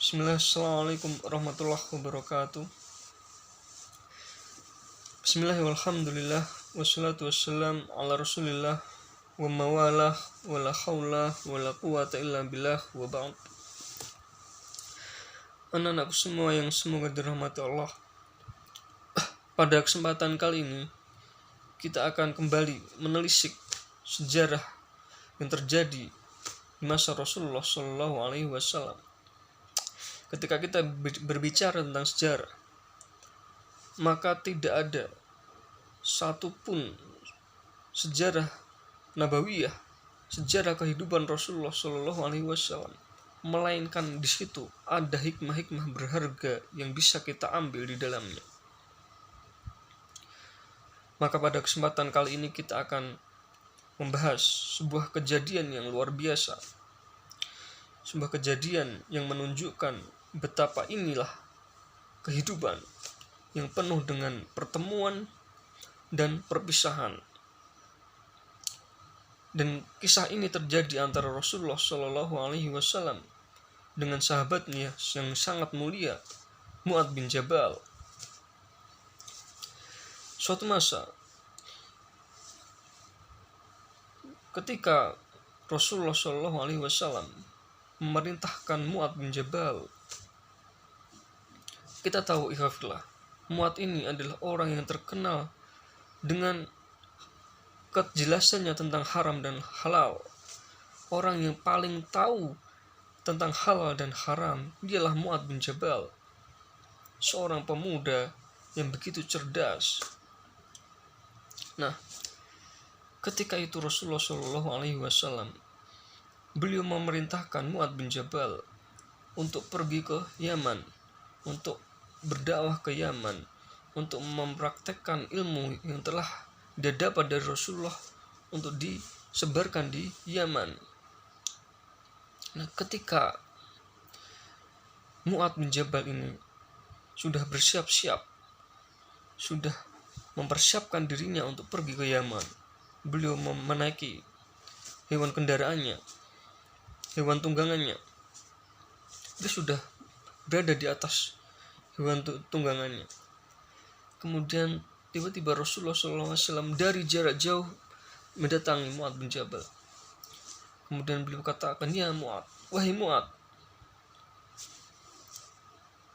Bismillah, assalamualaikum warahmatullahi wabarakatuh. Bismillah, walhamdulillah, wassalatu wassalam ala rasulillah, wa mawalah, wa la hawla, wa la quwata illa billah, wa ba'd. Anak-anakku semua yang semoga dirahmati Allah, pada kesempatan kali ini kita akan kembali menelisik sejarah yang terjadi di masa Rasulullah SAW. Ketika kita berbicara tentang sejarah, maka tidak ada satupun sejarah nabawiyah, sejarah kehidupan Rasulullah SAW, melainkan di situ ada hikmah-hikmah berharga yang bisa kita ambil di dalamnya. Maka pada kesempatan kali ini kita akan membahas sebuah kejadian yang luar biasa, sebuah kejadian yang menunjukkan betapa inilah kehidupan yang penuh dengan pertemuan dan perpisahan. Dan kisah ini terjadi antara Rasulullah SAW dengan sahabatnya yang sangat mulia, Mu'adz bin Jabal. Suatu masa, ketika Rasulullah SAW memerintahkan Mu'adz bin Jabal, kita tahu ikhwafillah, Mu'adz ini adalah orang yang terkenal dengan kejelasannya tentang haram dan halal. Orang yang paling tahu tentang halal dan haram dialah Mu'adz bin Jabal, seorang pemuda yang begitu cerdas. Nah, ketika itu Rasulullah SAW beliau memerintahkan Mu'adz bin Jabal untuk pergi ke Yaman, untuk berdakwah ke Yaman, untuk mempraktekkan ilmu yang telah dia dapat dari Rasulullah untuk disebarkan di Yaman. Nah, ketika Mu'adz bin Jabal ini sudah bersiap-siap, sudah mempersiapkan dirinya untuk pergi ke Yaman, beliau menaiki hewan kendaraannya, hewan tunggangannya. Dia sudah berada di atas hewan tunggangannya. Kemudian tiba-tiba Rasulullah SAW dari jarak jauh mendatangi Mu'adz bin Jabal. Kemudian beliau katakan, "Ya Mu'adz, wahai Mu'adz,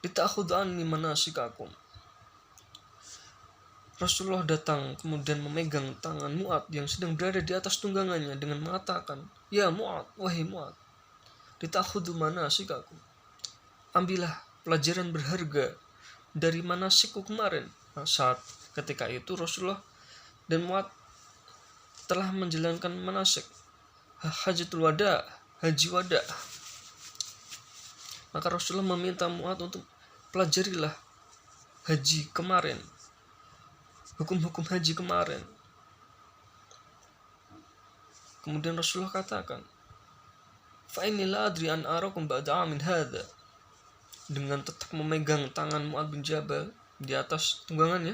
lita'khudh anni manasikakum." Rasulullah datang kemudian memegang tangan Mu'adz yang sedang berada di atas tunggangannya dengan mengatakan, "Ya Mu'adz, wahai Mu'adz, lita'khudh manasikakum." Ambillah pelajaran berharga dari manasikku kemarin. Saat ketika itu Rasulullah dan Mu'adz telah menjalankan manasik hajatul wada, haji wada. Maka Rasulullah meminta Mu'adz untuk pelajarilah haji kemarin, hukum-hukum haji kemarin. Kemudian Rasulullah katakan, "Fa inni la adri an arakum ba'da amin hadza." Dengan tetap memegang tangan Mu'adz bin Jabal di atas tunggangannya,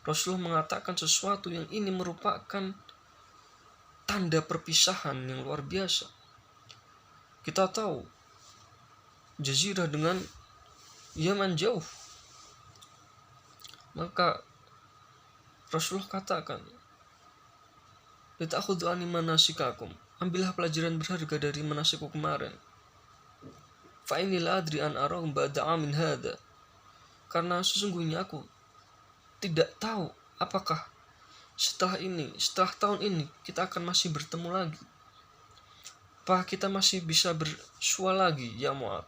Rasulullah mengatakan sesuatu yang ini merupakan tanda perpisahan yang luar biasa. Kita tahu Jazirah dengan Yaman jauh. Maka Rasulullah katakan, "Lita'khudhu anni manasikakum." Ambillah pelajaran berharga dari manasikku kemarin. Fa inni la adri an arakum ba'da amin hadza. Karena sesungguhnya aku tidak tahu apakah setelah tahun ini kita akan masih bertemu lagi. Apakah kita masih bisa bersua lagi, ya Mu'adz?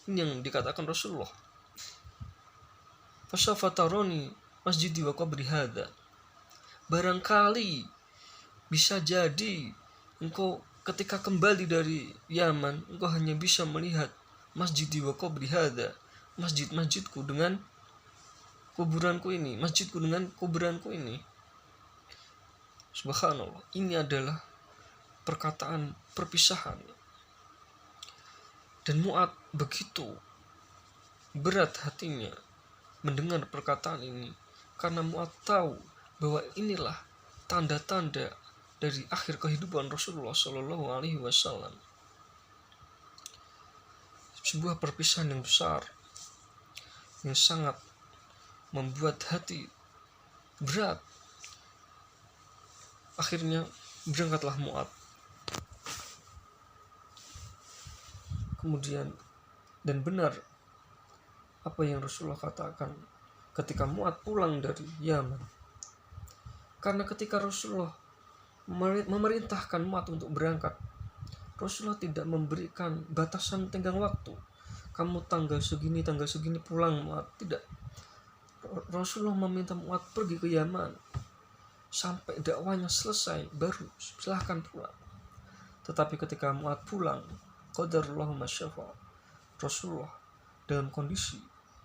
Ini yang dikatakan Rasulullah. Fasawfa tarani masjidi wa qabri hadza. Barangkali bisa jadi engkau ketika kembali dari Yaman, engkau hanya bisa melihat masjidi wa qabri hadza, masjid-masjidku dengan kuburanku ini, masjidku dengan kuburanku ini. Subhanallah, ini adalah perkataan perpisahan. Dan Mu'adz begitu berat hatinya mendengar perkataan ini, karena Mu'adz tahu bahwa inilah tanda-tanda dari akhir kehidupan Rasulullah SAW. sebuah perpisahan yang besar, yang sangat membuat hati berat. Akhirnya berangkatlah Mu'adz. Kemudian, dan benar apa yang Rasulullah katakan ketika Mu'adz pulang dari Yaman. Karena ketika Rasulullah memerintahkan Mu'adz untuk berangkat, Rasulullah tidak memberikan batasan tenggang waktu. Kamu tanggal segini pulang, Mu'adz. Tidak. Rasulullah meminta Mu'adz pergi ke Yaman sampai dakwanya selesai, baru silahkan pulang. Tetapi ketika Mu'adz pulang, qadarullahu masyafa, Rasulullah dalam kondisi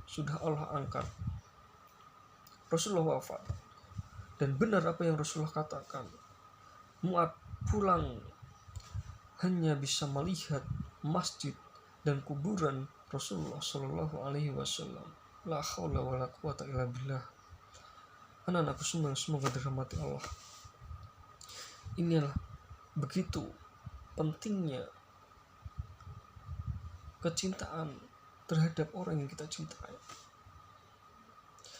sudah Allah angkat, Rasulullah wafat. Dan benar apa yang Rasulullah katakan, Mu'adz pulang hanya bisa melihat masjid dan kuburan Rasulullah Shallallahu Alaihi Wasallam. La haula wala quwata illa billah. Anak-anakku semua, semoga dirahmati Allah. Inilah begitu pentingnya kecintaan terhadap orang yang kita cintai.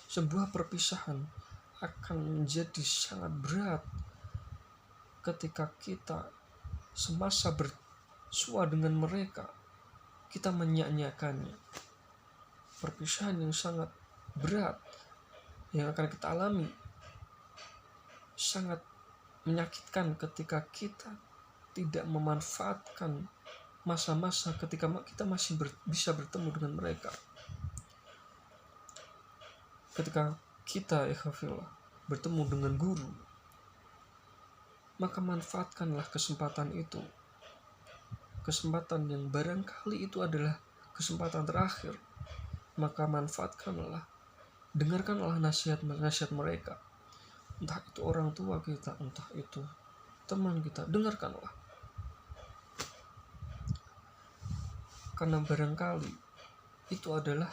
Sebuah perpisahan akan menjadi sangat berat ketika kita semasa bersua dengan mereka, kita menyia-nyiakannya. Perpisahan yang sangat berat yang akan kita alami, sangat menyakitkan ketika kita tidak memanfaatkan masa-masa ketika kita masih bisa bertemu dengan mereka. Ketika kita bertemu dengan guru, maka manfaatkanlah kesempatan itu. Kesempatan yang barangkali itu adalah kesempatan terakhir. Maka manfaatkanlah, dengarkanlah nasihat-nasihat mereka. Entah itu orang tua kita, entah itu teman kita, dengarkanlah. Karena barangkali itu adalah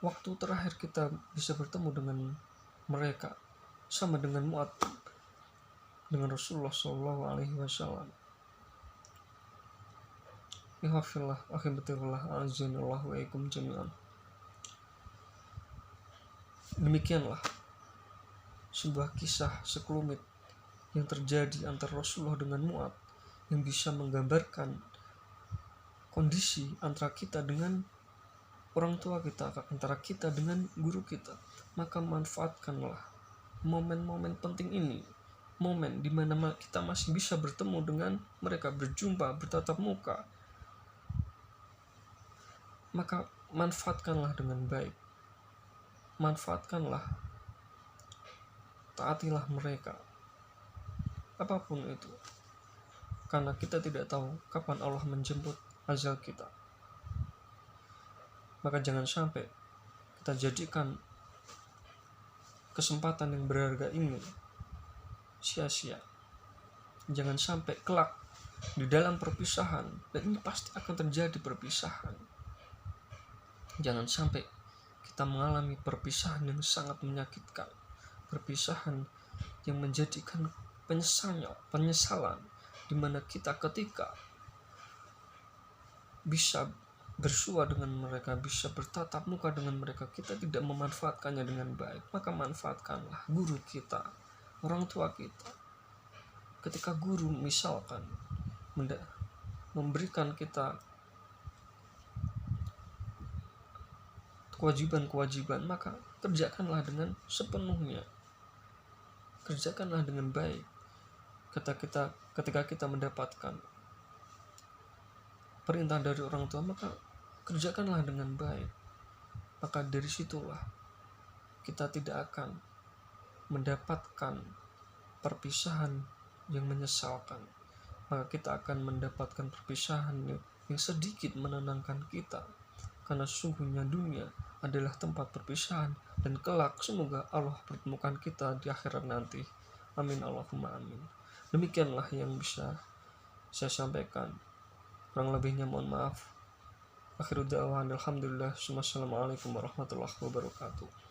waktu terakhir kita bisa bertemu dengan mereka, sama dengan Mu'adz dengan Rasulullah Shallallahu Alaihi Wasallam. Ihafillah, ahibatillah, azinullah wa ikum jami'an. Demikianlah sebuah kisah sekelumit yang terjadi antara Rasulullah dengan Mu'adz, yang bisa menggambarkan kondisi antara kita dengan orang tua kita, antara kita dengan guru kita. Maka manfaatkanlah momen-momen penting ini, momen di mana kita masih bisa bertemu dengan mereka, berjumpa, bertatap muka. Maka manfaatkanlah dengan baik, manfaatkanlah, taatilah mereka, apapun itu, karena kita tidak tahu kapan Allah menjemput ajal kita. Maka jangan sampai kita jadikan kesempatan yang berharga ini sia-sia. Jangan sampai kelak di dalam perpisahan, dan ini pasti akan terjadi perpisahan, jangan sampai kita mengalami perpisahan yang sangat menyakitkan, perpisahan yang menjadikan penyesalan, di mana kita ketika bisa bersua dengan mereka, bisa bertatap muka dengan mereka, kita tidak memanfaatkannya dengan baik. Maka manfaatkanlah guru kita, orang tua kita. Ketika guru misalkan memberikan kita kewajiban, maka kerjakanlah dengan sepenuhnya, kerjakanlah dengan baik. Ketika kita mendapatkan perintah dari orang tua, maka kerjakanlah dengan baik. Maka dari situlah kita tidak akan mendapatkan perpisahan yang menyesalkan. Maka kita akan mendapatkan perpisahan yang sedikit menenangkan kita. Karena sesungguhnya dunia adalah tempat perpisahan, dan kelak semoga Allah pertemukan kita di akhirat nanti. Amin Allahumma amin. Demikianlah yang bisa saya sampaikan. Kurang lebihnya mohon maaf. Akhirul da'wan alhamdulillah. Assalamualaikum warahmatullahi wabarakatuh.